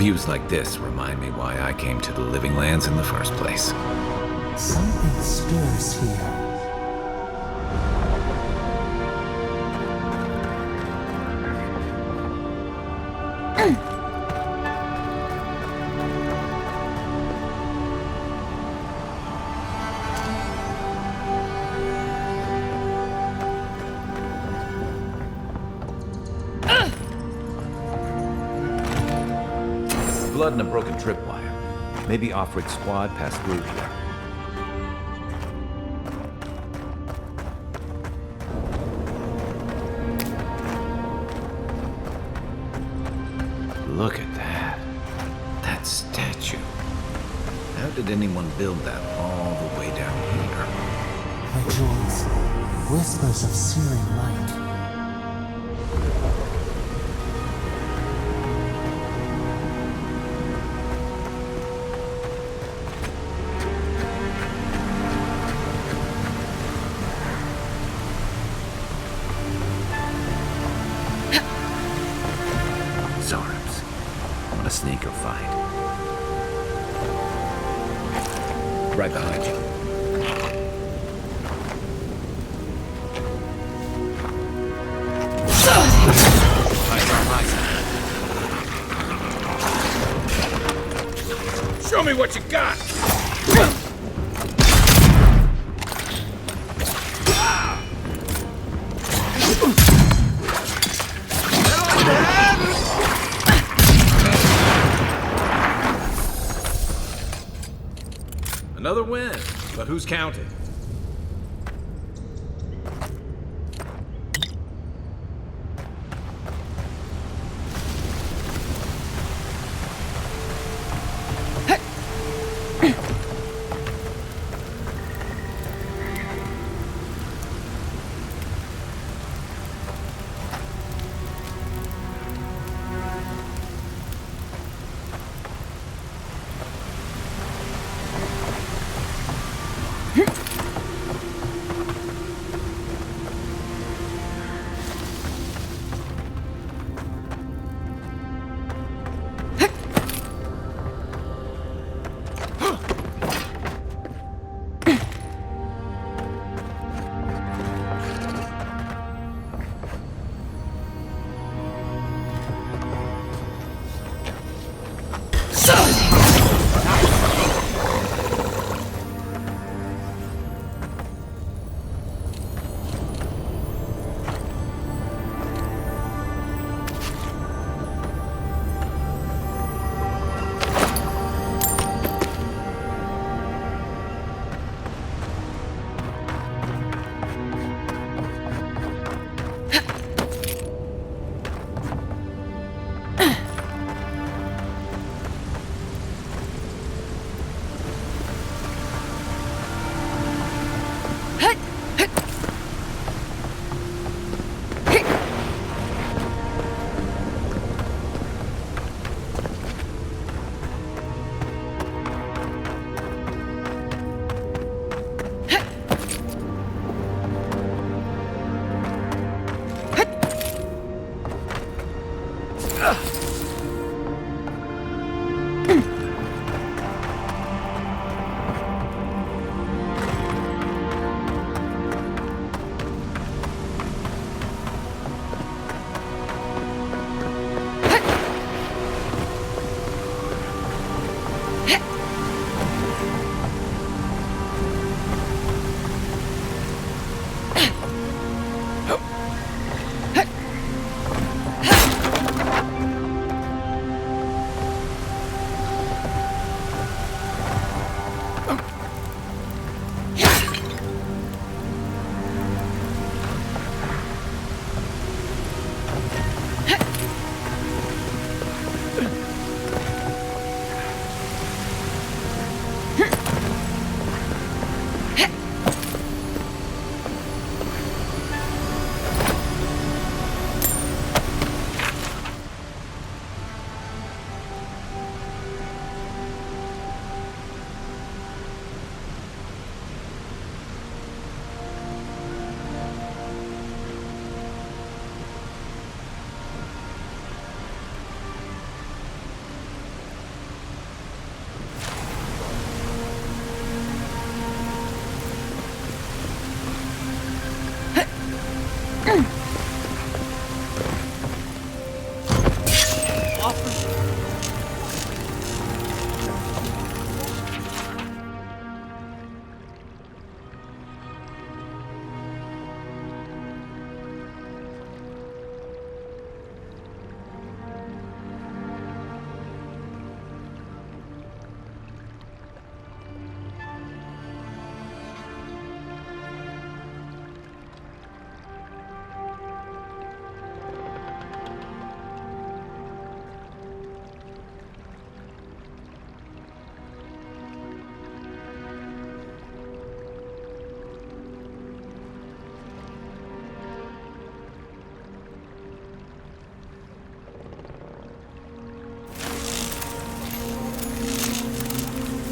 Views like this remind me why I came to the Living Lands in the first place. Something stirs here. Blood and a broken tripwire. Maybe off-rig squad passed through here. Look at that. That statue. How did anyone build that all the way down here? My jewels, whispers of searing light. What a sneaker find. Right behind you. Show me what you got! Another win, but who's counting?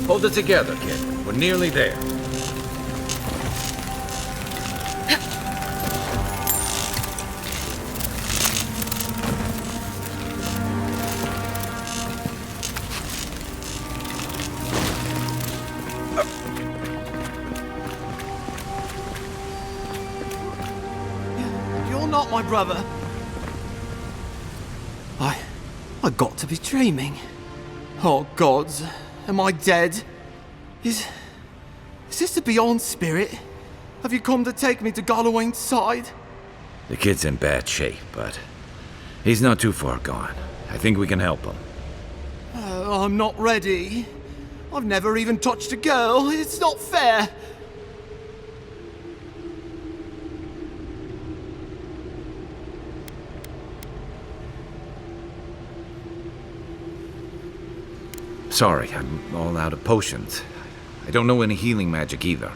Hold it together, kid. We're nearly there. You're not my brother. I got to be dreaming. Oh gods, am I dead? Is this the Beyond Spirit? Have you come to take me to Gallowayne's side? The kid's in bad shape, but he's not too far gone. I think we can help him. I'm not ready. I've never even touched a girl. It's not fair. Sorry, I'm all out of potions. I don't know any healing magic either.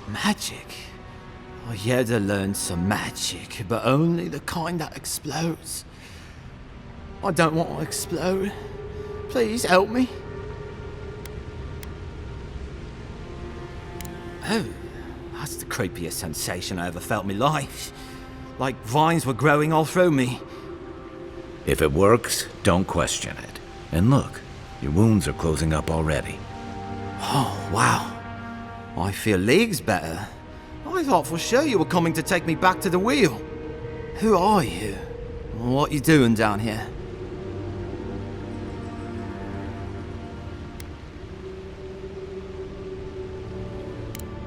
Magic? I had to learn some magic, but only the kind that explodes. I don't want to explode. Please help me. Oh, that's the creepiest sensation I ever felt in my life. Like vines were growing all through me. If it works, don't question it. And look, your wounds are closing up already. Oh, wow. I feel leagues better. I thought for sure you were coming to take me back to the wheel. Who are you? What you doing down here?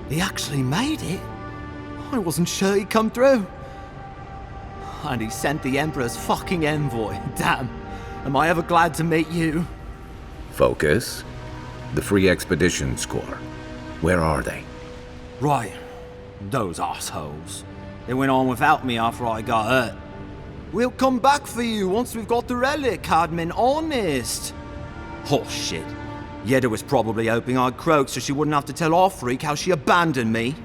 He actually made it? I wasn't sure he'd come through. And he sent the Emperor's fucking envoy. Damn. Am I ever glad to meet you? Focus. The free expedition score. Where are they? Right. Those assholes. They went on without me after I got hurt. We'll come back for you once we've got the relic, Admin. Honest. Oh, shit. Yeda was probably hoping I'd croak so she wouldn't have to tell our freak how she abandoned me.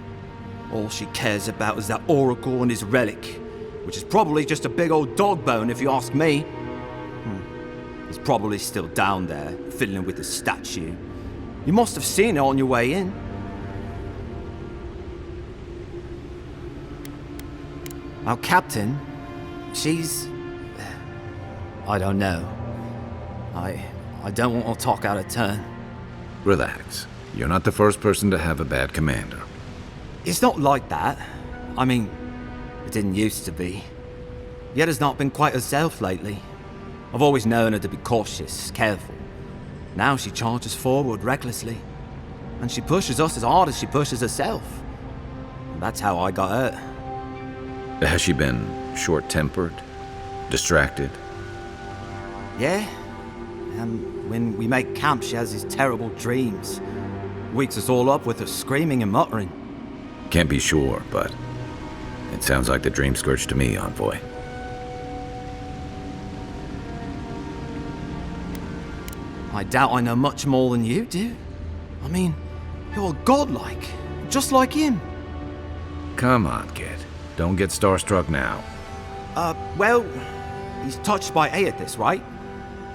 All she cares about is that Oracle and his relic, which is probably just a big old dog bone if you ask me. He's probably still down there, fiddling with the statue. You must have seen it on your way in. Our captain, she's... I don't know. I don't want to talk out of turn. Relax. You're not the first person to have a bad commander. It's not like that. I mean, it didn't used to be. Yeda's not been quite herself lately. I've always known her to be cautious, careful. Now she charges forward recklessly. And she pushes us as hard as she pushes herself. And that's how I got hurt. Has she been short-tempered? Distracted? Yeah. And when we make camp, she has these terrible dreams. Wakes us all up with her screaming and muttering. Can't be sure, but it sounds like the dream scourge to me, Envoy. I doubt I know much more than you do. I mean, you're godlike, just like him. Come on, kid. Don't get starstruck now. Well, he's touched by Aethys, right?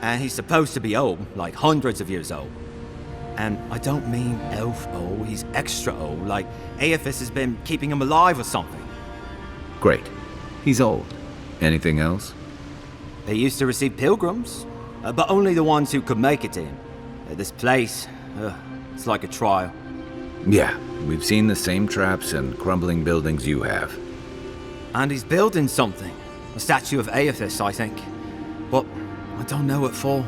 And he's supposed to be old, like hundreds of years old. And I don't mean elf old, he's extra old, like Aethys has been keeping him alive or something. Great. He's old. Anything else? They used to receive pilgrims, but only the ones who could make it to him. This place, it's like a trial. Yeah, we've seen the same traps and crumbling buildings you have. And he's building something. A statue of Aethys, I think. But I don't know what for.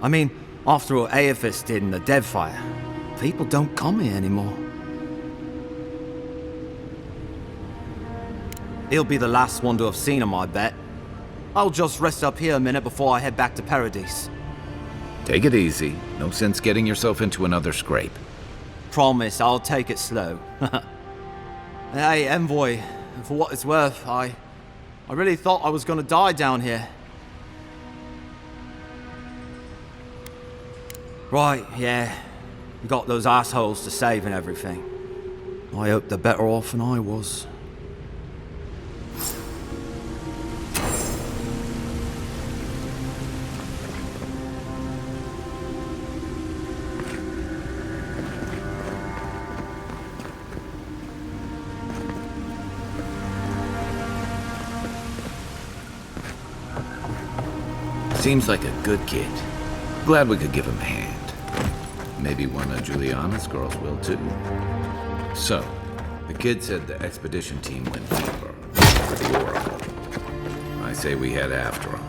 I mean, after all Aethys did in the Deadfire, people don't come here anymore. He'll be the last one to have seen him, I bet. I'll just rest up here a minute before I head back to Paradise. Take it easy. No sense getting yourself into another scrape. Promise, I'll take it slow. Hey, Envoy, for what it's worth, I really thought I was gonna die down here. Right, yeah. We got those assholes to save and everything. I hope they're better off than I was. Seems like a good kid. Glad we could give him a hand. Maybe one of Juliana's girls will too. So, the kid said the expedition team went deeper for the Oracle. I say we head after him.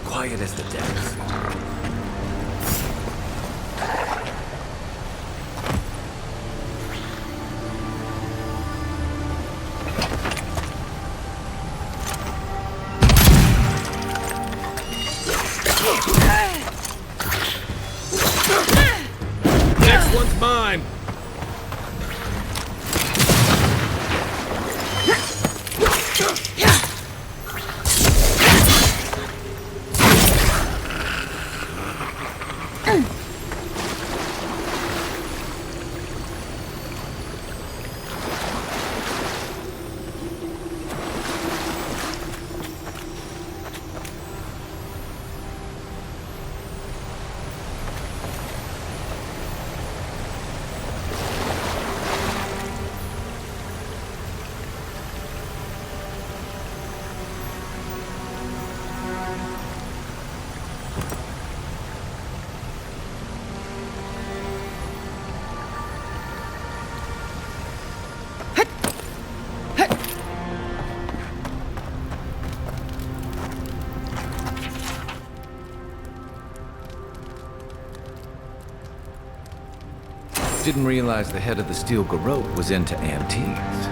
Quiet as the depths. Next one's mine. Didn't realize the head of the steel garrote was into antiques.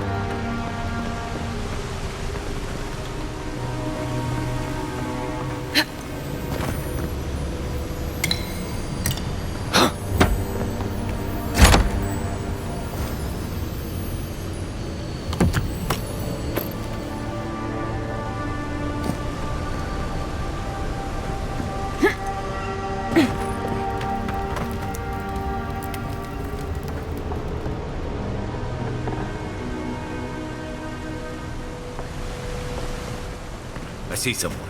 I see someone.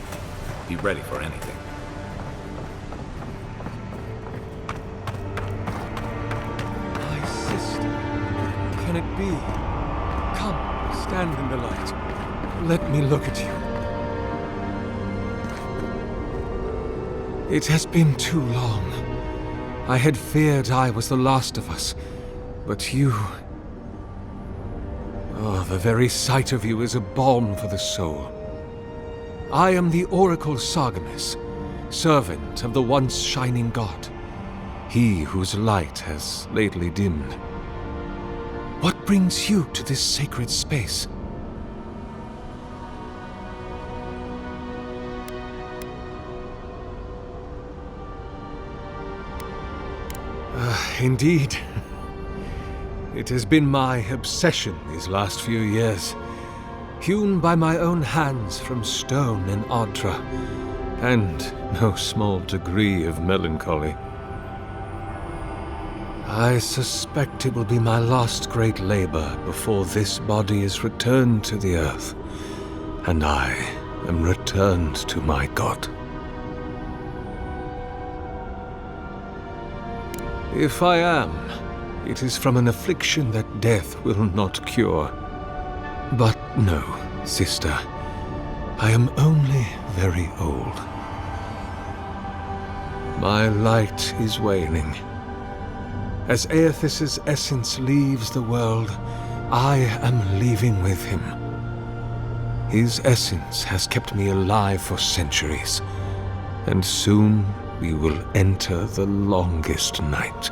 Be ready for anything. My sister. Can it be? Come, stand in the light. Let me look at you. It has been too long. I had feared I was the last of us, but you... Oh, the very sight of you is a balm for the soul. I am the Oracle Sargemus, servant of the once shining god, he whose light has lately dimmed. What brings you to this sacred space? Indeed. It has been my obsession these last few years. Hewn by my own hands from stone in Ardra, and no small degree of melancholy. I suspect it will be my last great labor before this body is returned to the earth, and I am returned to my god. If I am, it is from an affliction that death will not cure. But no, sister. I am only very old. My light is waning. As Aethys' essence leaves the world, I am leaving with him. His essence has kept me alive for centuries, and soon we will enter the longest night.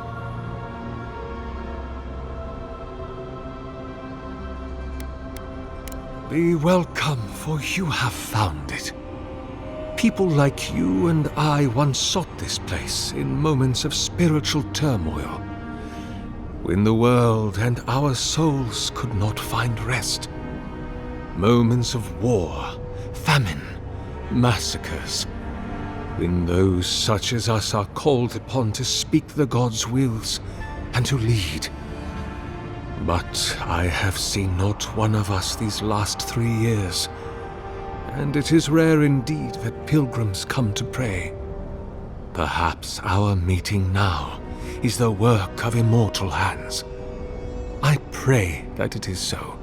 Be welcome, for you have found it. People like you and I once sought this place in moments of spiritual turmoil, when the world and our souls could not find rest. Moments of war, famine, massacres, when those such as us are called upon to speak the gods' wills and to lead. But I have seen not one of us these last 3 years, and it is rare indeed that pilgrims come to pray. Perhaps our meeting now is the work of immortal hands. I pray that it is so.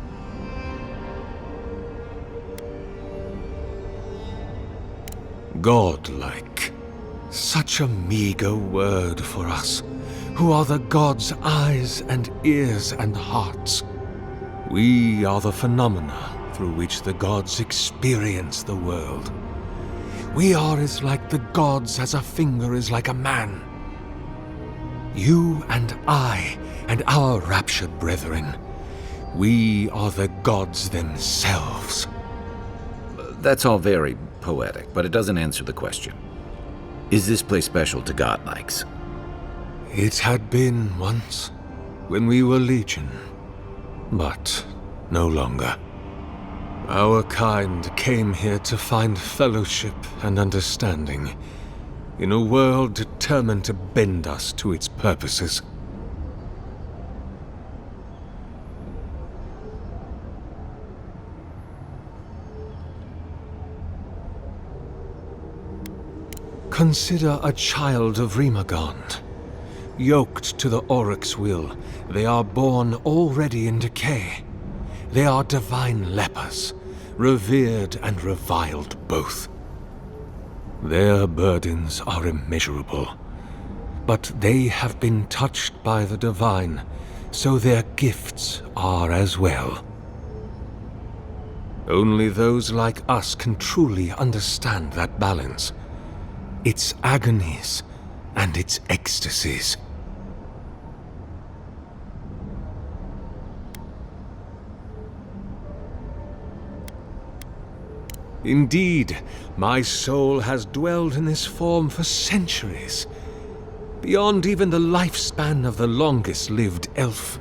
Godlike. Such a meager word for us, who are the gods' eyes and ears and hearts. We are the phenomena through which the gods experience the world. We are as like the gods as a finger is like a man. You and I and our raptured brethren, we are the gods themselves. That's all very poetic, but it doesn't answer the question. Is this place special to godlikes? It had been once, when we were legion, but no longer. Our kind came here to find fellowship and understanding in a world determined to bend us to its purposes. Consider a child of Rimagond. Yoked to the Oryx's will, they are born already in decay. They are divine lepers, revered and reviled both. Their burdens are immeasurable, but they have been touched by the divine, so their gifts are as well. Only those like us can truly understand that balance, its agonies and its ecstasies. Indeed, my soul has dwelled in this form for centuries, beyond even the lifespan of the longest-lived elf.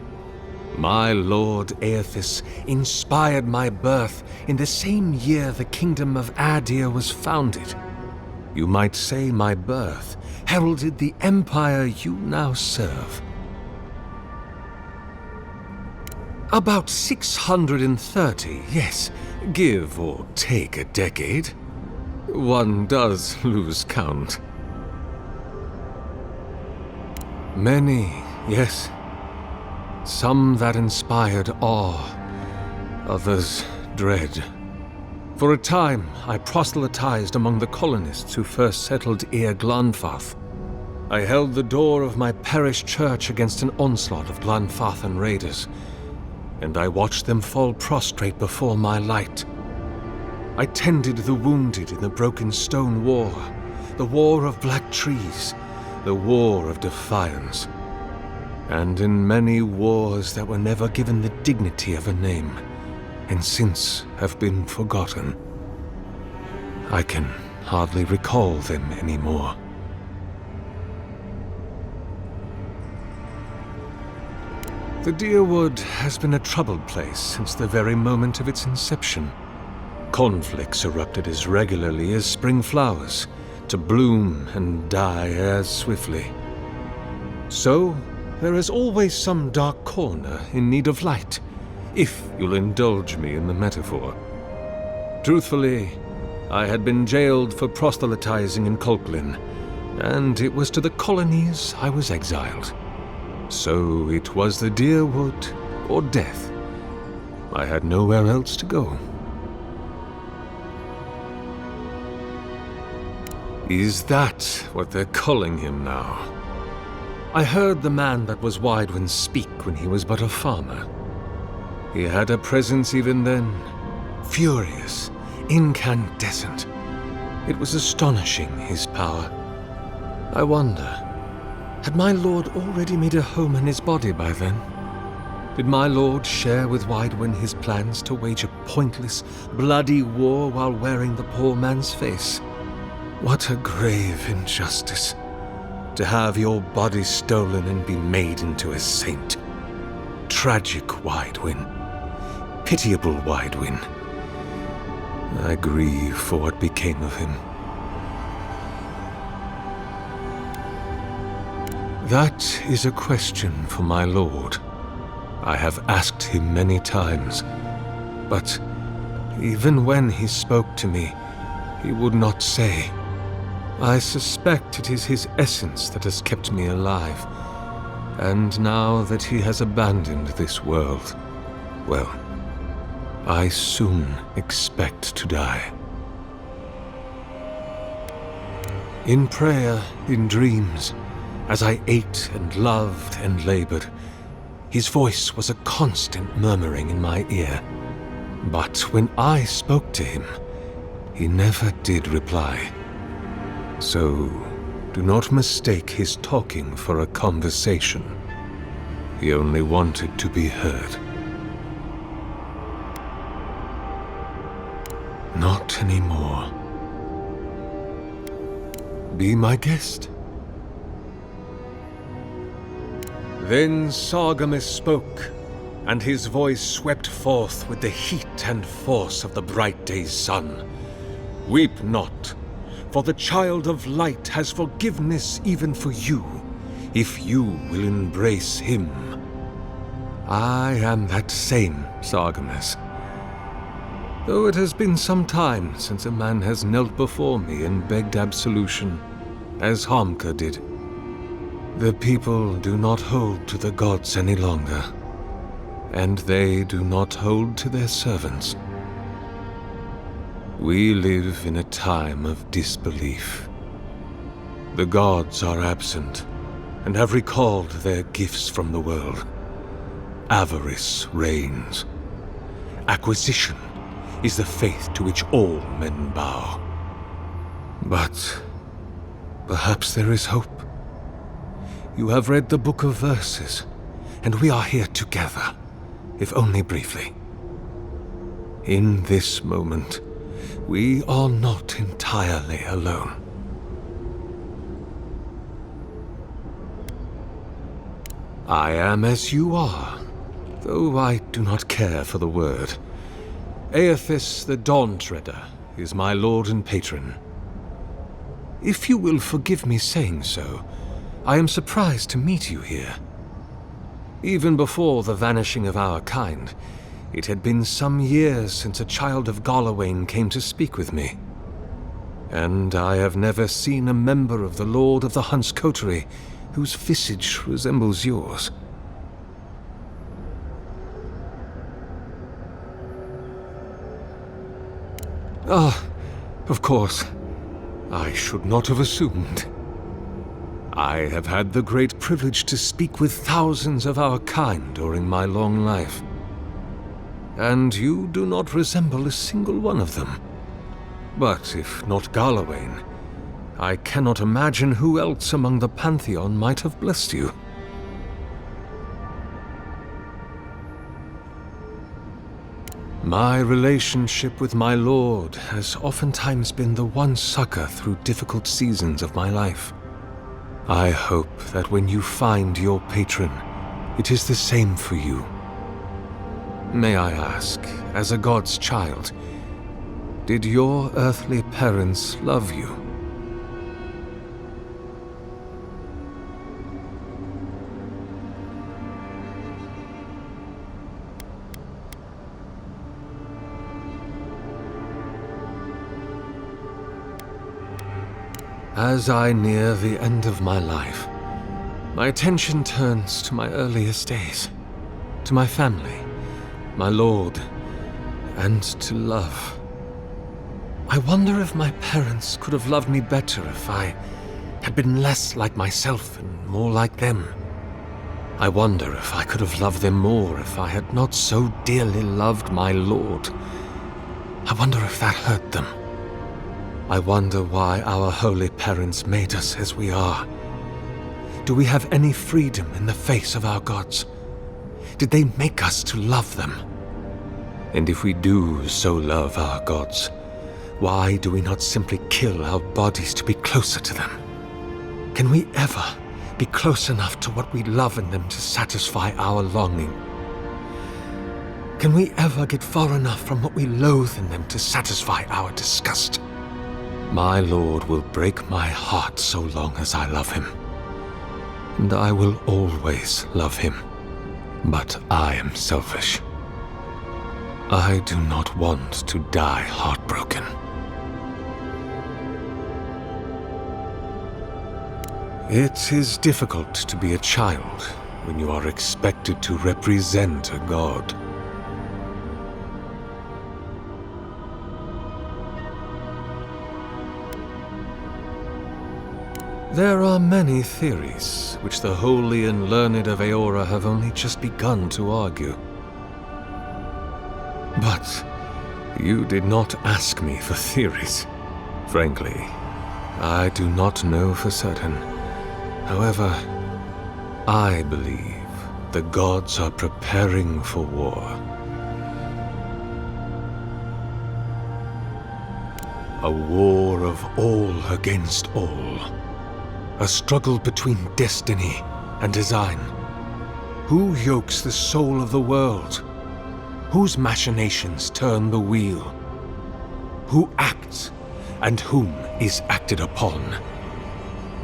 My lord Aethys inspired my birth in the same year the kingdom of Adir was founded. You might say my birth heralded the empire you now serve. About 630, yes, give or take a decade. One does lose count. Many, yes. Some that inspired awe, others dread. For a time, I proselytized among the colonists who first settled Ir Glanfath. I held the door of my parish church against an onslaught of Glanfathan raiders, and I watched them fall prostrate before my light. I tended the wounded in the broken stone war, the war of black trees, the war of defiance, and in many wars that were never given the dignity of a name, and since have been forgotten. I can hardly recall them anymore. The Deerwood has been a troubled place since the very moment of its inception. Conflicts erupted as regularly as spring flowers, to bloom and die as swiftly. So, there is always some dark corner in need of light, if you'll indulge me in the metaphor. Truthfully, I had been jailed for proselytizing in Colklin, and it was to the colonies I was exiled. So it was the Deerwood or death. I had nowhere else to go. Is that what they're calling him now? I heard the man that was Widewin speak when he was but a farmer. He had a presence even then, furious, incandescent. It was astonishing, his power. I wonder, had my lord already made a home in his body by then? Did my lord share with Widewin his plans to wage a pointless, bloody war while wearing the poor man's face? What a grave injustice, to have your body stolen and be made into a saint. Tragic Widewin, pitiable Widewin. I grieve for what became of him. That is a question for my lord. I have asked him many times, but even when he spoke to me, he would not say. I suspect it is his essence that has kept me alive, and now that he has abandoned this world, well, I soon expect to die. In prayer, in dreams, as I ate and loved and labored, his voice was a constant murmuring in my ear. But when I spoke to him, he never did reply. So, do not mistake his talking for a conversation. He only wanted to be heard. Not anymore. Be my guest. Then Sargamas spoke, and his voice swept forth with the heat and force of the bright day's sun. Weep not, for the child of light has forgiveness even for you, if you will embrace him. I am that same Sargamas. Though it has been some time since a man has knelt before me and begged absolution, as Hamka did. The people do not hold to the gods any longer, and they do not hold to their servants. We live in a time of disbelief. The gods are absent, and have recalled their gifts from the world. Avarice reigns. Acquisition is the faith to which all men bow. But perhaps there is hope. You have read the Book of Verses, and we are here together, if only briefly. In this moment, we are not entirely alone. I am as you are, though I do not care for the word. Aethys the Dawn-Treader is my lord and patron. If you will forgive me saying so, I am surprised to meet you here. Even before the vanishing of our kind, it had been some years since a child of Galawain came to speak with me. And I have never seen a member of the Lord of the Hunt's coterie whose visage resembles yours. Ah, of course. I should not have assumed. I have had the great privilege to speak with thousands of our kind during my long life. And you do not resemble a single one of them. But if not Galawain, I cannot imagine who else among the Pantheon might have blessed you. My relationship with my lord has oftentimes been the one succor through difficult seasons of my life. I hope that when you find your patron, it is the same for you. May I ask, as a god's child, did your earthly parents love you? As I near the end of my life, my attention turns to my earliest days, to my family, my lord, and to love. I wonder if my parents could have loved me better if I had been less like myself and more like them. I wonder if I could have loved them more if I had not so dearly loved my Lord. I wonder if that hurt them. I wonder why our holy parents made us as we are. Do we have any freedom in the face of our gods? Did they make us to love them? And if we do so love our gods, why do we not simply kill our bodies to be closer to them? Can we ever be close enough to what we love in them to satisfy our longing? Can we ever get far enough from what we loathe in them to satisfy our disgust? My Lord will break my heart so long as I love him. And I will always love him. But I am selfish. I do not want to die heartbroken. It is difficult to be a child when you are expected to represent a god. There are many theories which the holy and learned of Aora have only just begun to argue. But you did not ask me for theories. Frankly, I do not know for certain. However, I believe the gods are preparing for war. A war of all against all. A struggle between destiny and design. Who yokes the soul of the world? Whose machinations turn the wheel? Who acts and whom is acted upon?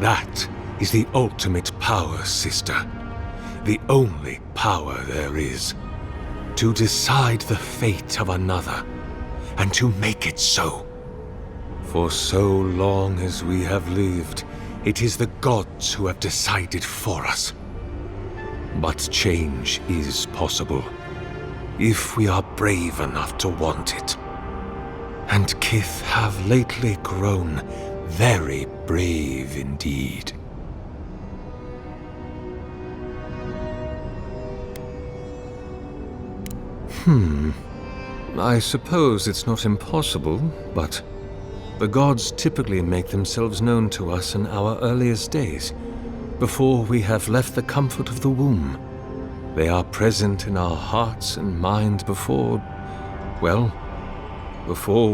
That is the ultimate power, sister. The only power there is. To decide the fate of another, and to make it so. For so long as we have lived, it is the gods who have decided for us. But change is possible, if we are brave enough to want it. And Kith have lately grown very brave indeed. I suppose it's not impossible, but the gods typically make themselves known to us in our earliest days, before we have left the comfort of the womb. They are present in our hearts and minds before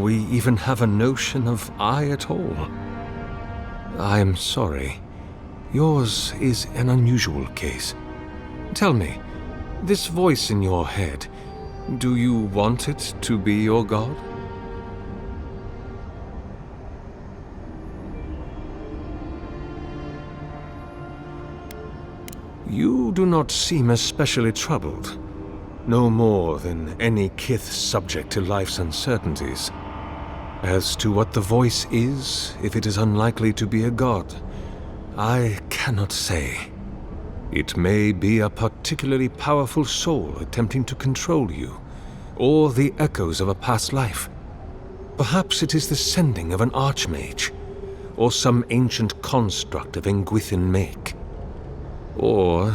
we even have a notion of I at all. I am sorry. Yours is an unusual case. Tell me, this voice in your head, do you want it to be your god? You do not seem especially troubled. No more than any Kith subject to life's uncertainties. As to what the voice is, if it is unlikely to be a god, I cannot say. It may be a particularly powerful soul attempting to control you, or the echoes of a past life. Perhaps it is the sending of an archmage, or some ancient construct of Engwithin make. Or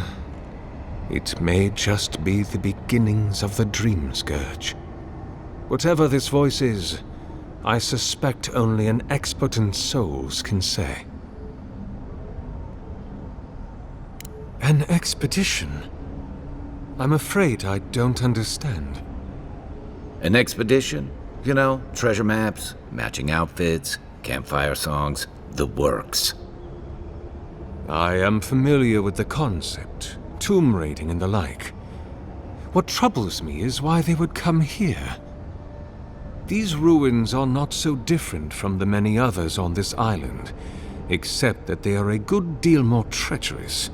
it may just be the beginnings of the Dream Scourge. Whatever this voice is, I suspect only an expert in souls can say. An expedition? I'm afraid I don't understand. An expedition? You know, treasure maps, matching outfits, campfire songs, the works. I am familiar with the concept, tomb raiding and the like. What troubles me is why they would come here. These ruins are not so different from the many others on this island, except that they are a good deal more treacherous.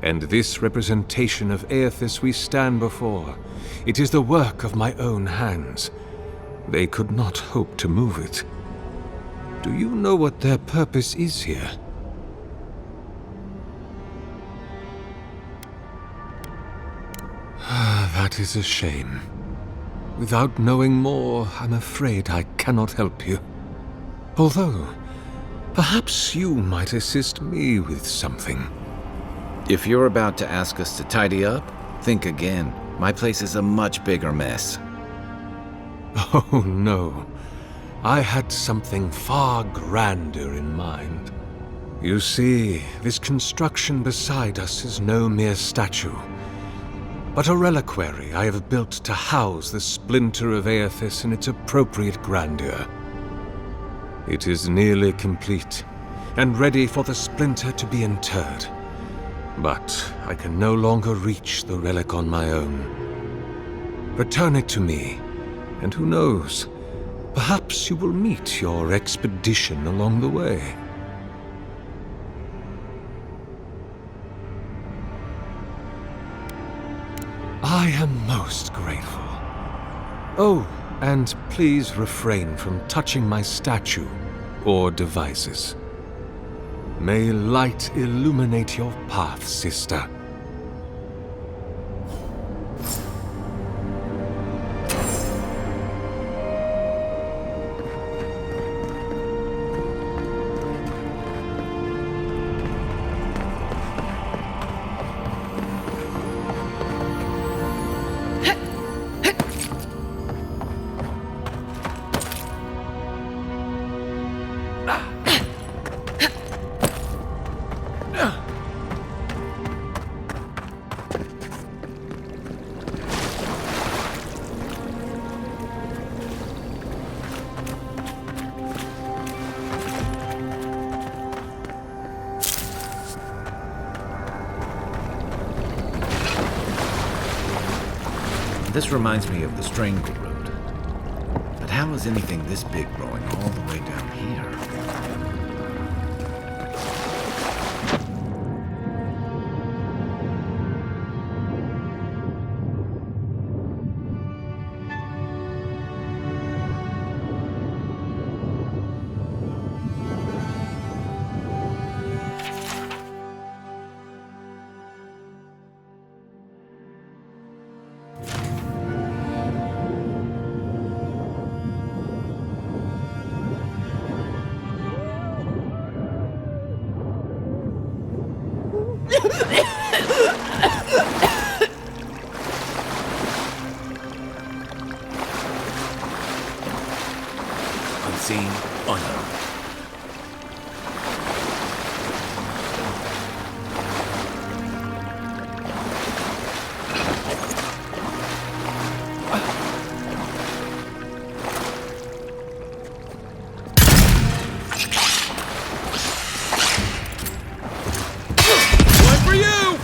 And this representation of Aethys we stand before, it is the work of my own hands. They could not hope to move it. Do you know what their purpose is here? That is a shame. Without knowing more, I'm afraid I cannot help you. Although, Perhaps you might assist me with something. If you're about to ask us to tidy up, think again. My place is a much bigger mess. Oh, no. I had something far grander in mind. You see, this construction beside us is no mere statue, but a reliquary I have built to house the splinter of Aethys in its appropriate grandeur. It is nearly complete, and ready for the splinter to be interred. But I can no longer reach the relic on my own. Return it to me, and who knows, perhaps you will meet your expedition along the way. I am most grateful. Oh, and please refrain from touching my statue or devices. May light illuminate your path, sister. This reminds me of the Strangle Road. But how is anything this big growing all the way down here? Unseen, unknown. One for you!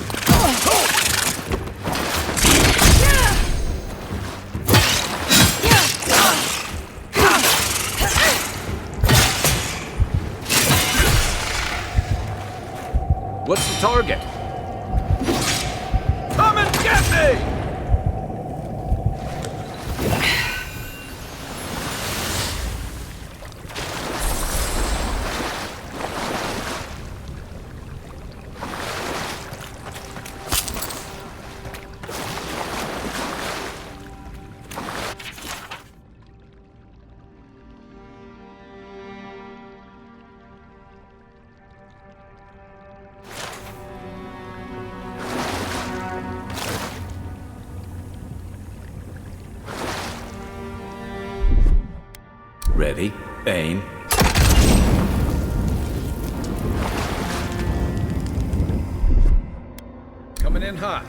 What's the target? Come and get me! Ready, aim. Coming in hot.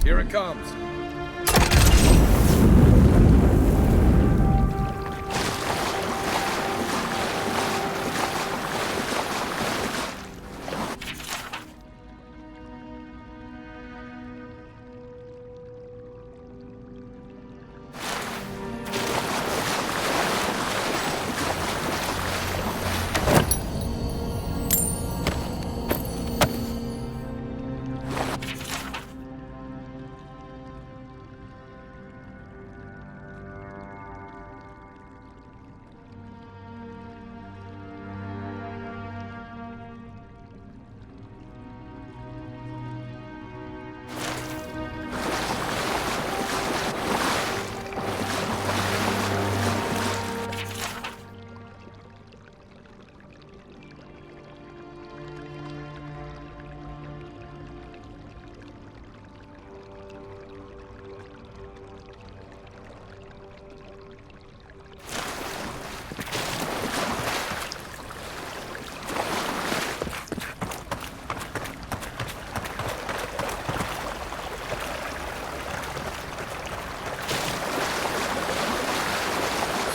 Here it comes.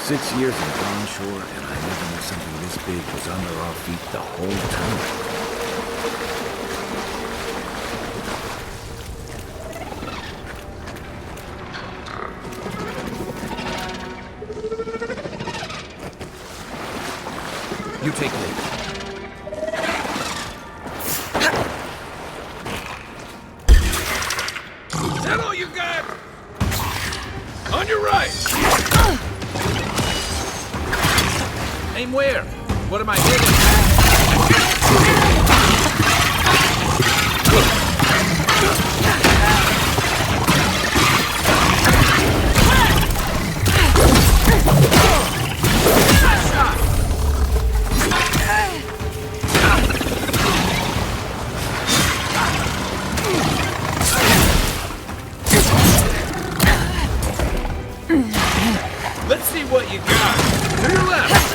Six years in Gone Shore, and I never knew something this big was under our feet the whole time. You take lead. Is that all you got? On your right! Aim where? What am I hitting? Let's see what you got. To your left.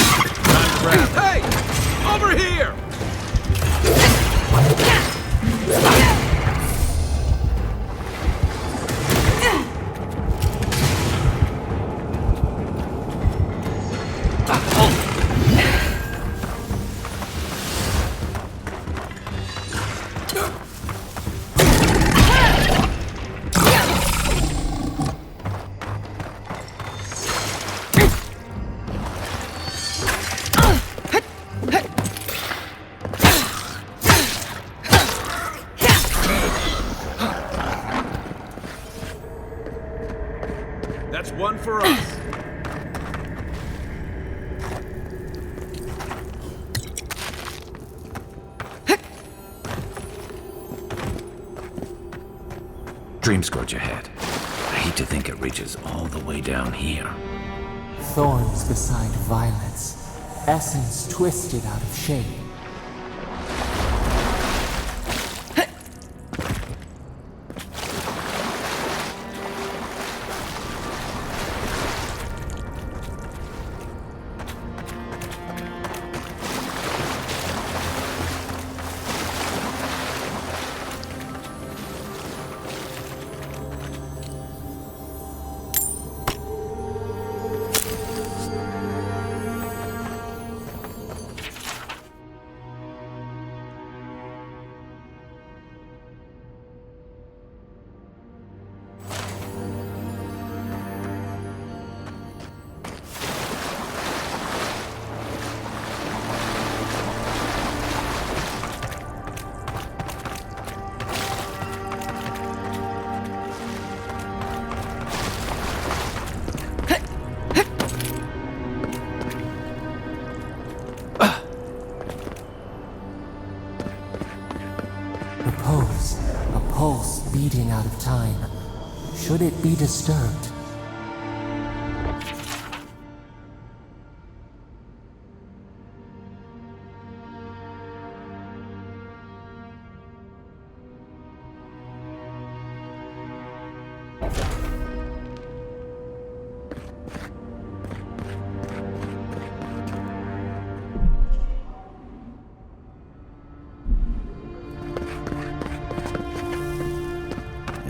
Time to grab. Hey! Over here! That's one for us. Dream scourge ahead. I hate to think it reaches all the way down here. Thorns beside violets, essence twisted out of shape. A pulse beating out of time. Should it be disturbed?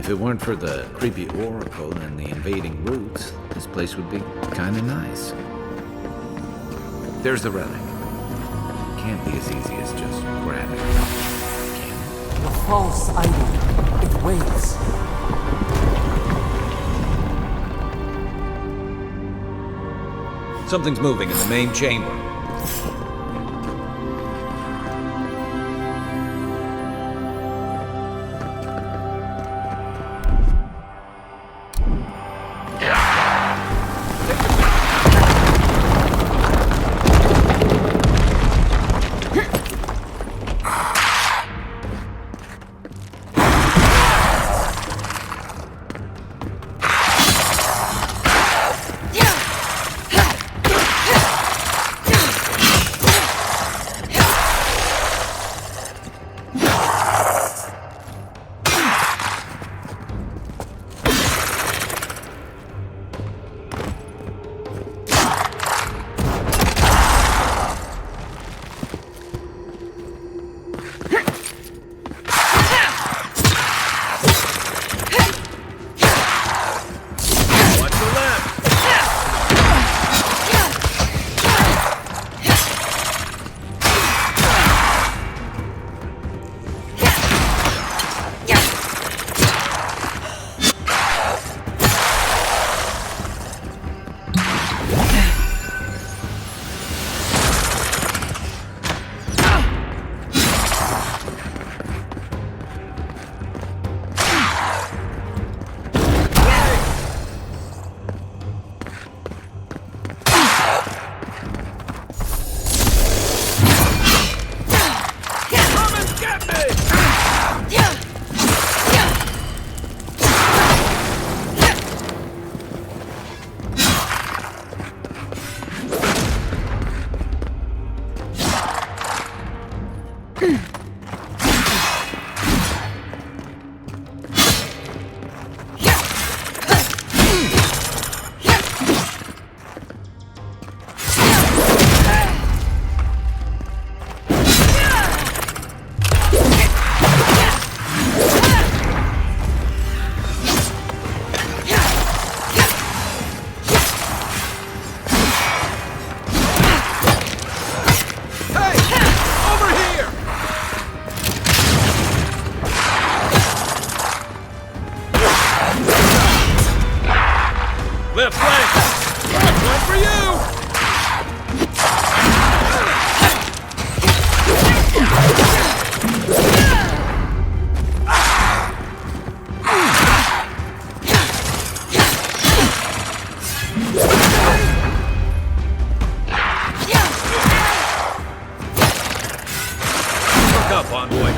If it weren't for the creepy oracle and the invading roots, this place would be kinda nice. There's the relic. Can't be as easy as just grabbing it. Can it? The false idol. It waits. Something's moving in the main chamber. Left flank! One for you! Look up, envoy.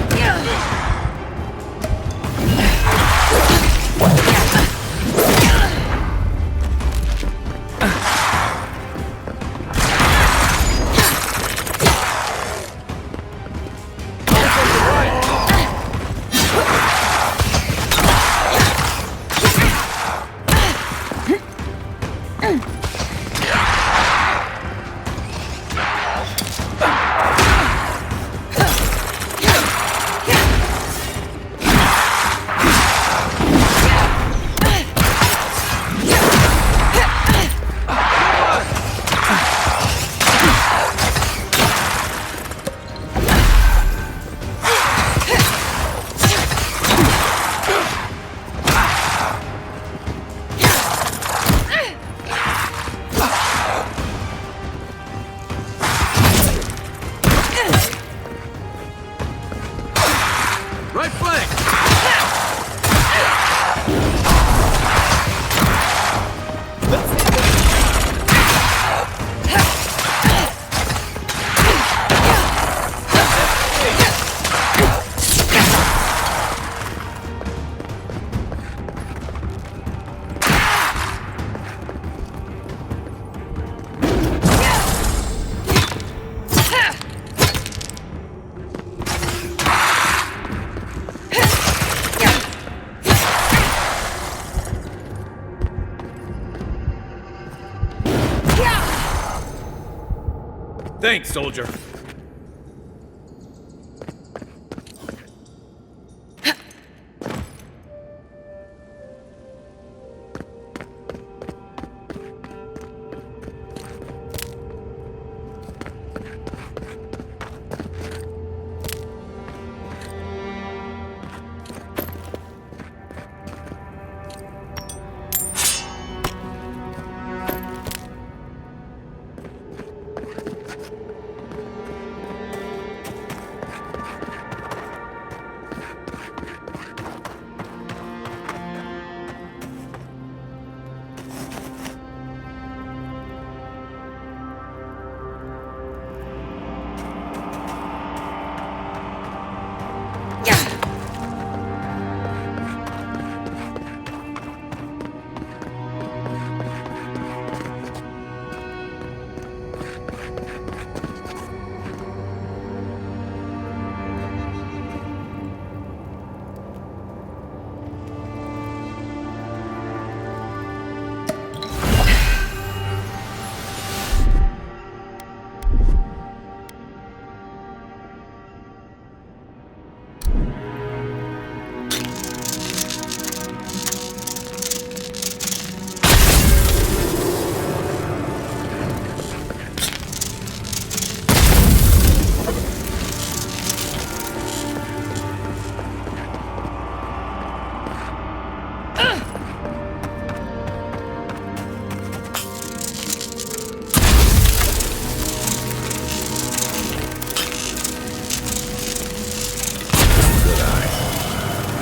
Right flank! Thanks, soldier.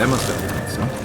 That must have done something.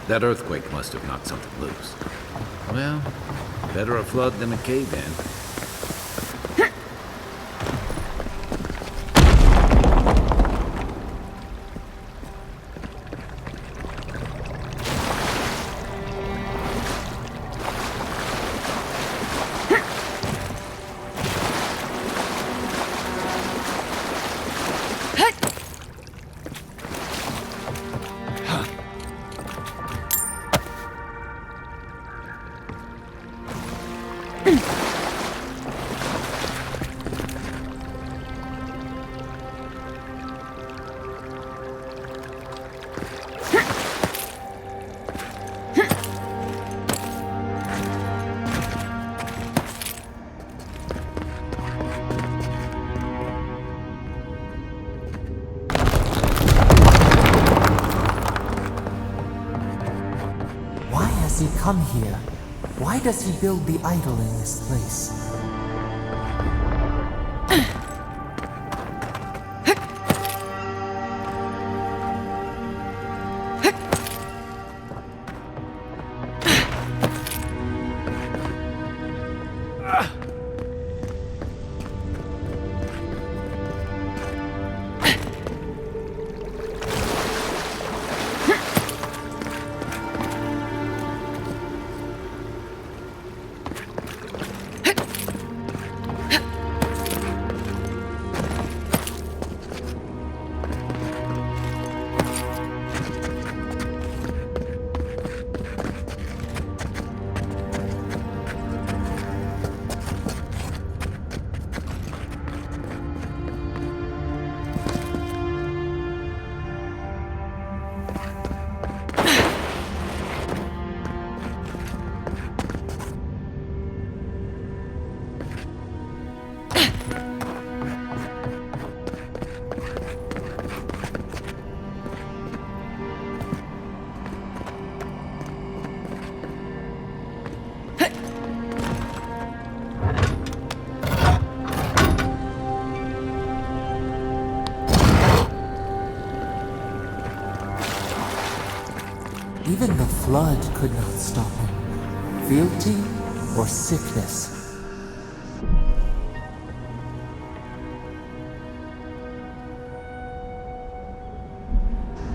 That earthquake must have knocked something loose. Well, better a flood than a cave-in. He come here? Why does he build the idol in this place? Even the flood could not stop him. Fealty or sickness.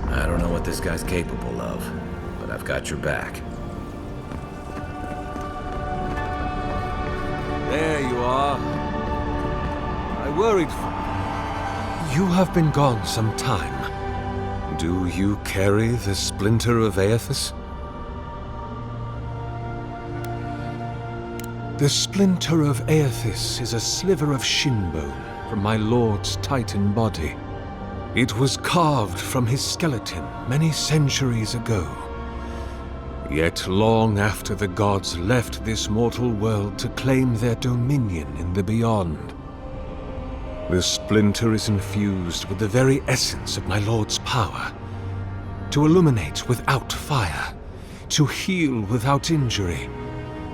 I don't know what this guy's capable of, but I've got your back. There you are. I worried for you. You have been gone some time. Do you carry the splinter of Aethys? The splinter of Aethys is a sliver of shinbone from my lord's titan body. It was carved from his skeleton many centuries ago. Yet long after the gods left this mortal world to claim their dominion in the beyond, the splinter is infused with the very essence of my lord's power. To illuminate without fire, to heal without injury,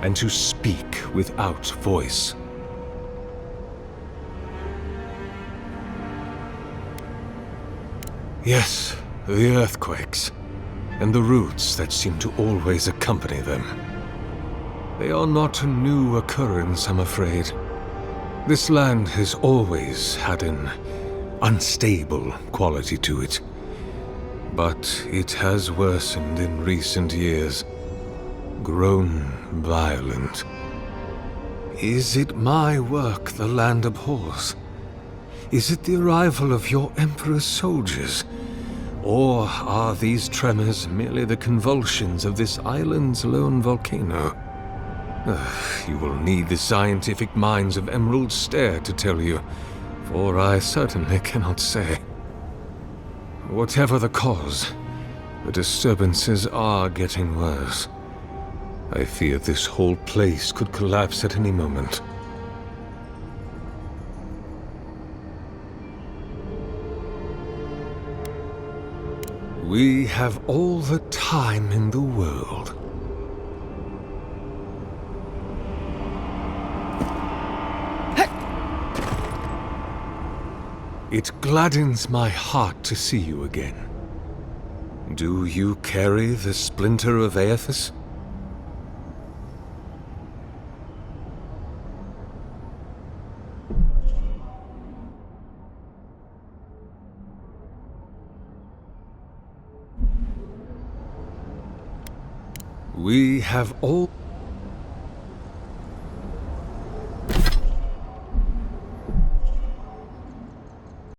and to speak without voice. Yes, the earthquakes, and the roots that seem to always accompany them. They are not a new occurrence, I'm afraid. This land has always had an unstable quality to it. But it has worsened in recent years, grown violent. Is it my work the land abhors? Is it the arrival of your Emperor's soldiers? Or are these tremors merely the convulsions of this island's lone volcano? You will need the scientific minds of Emerald Stair to tell you, for I certainly cannot say. Whatever the cause, the disturbances are getting worse. I fear this whole place could collapse at any moment. We have all the time in the world. It gladdens my heart to see you again. Do you carry the splinter of Aethys? We have all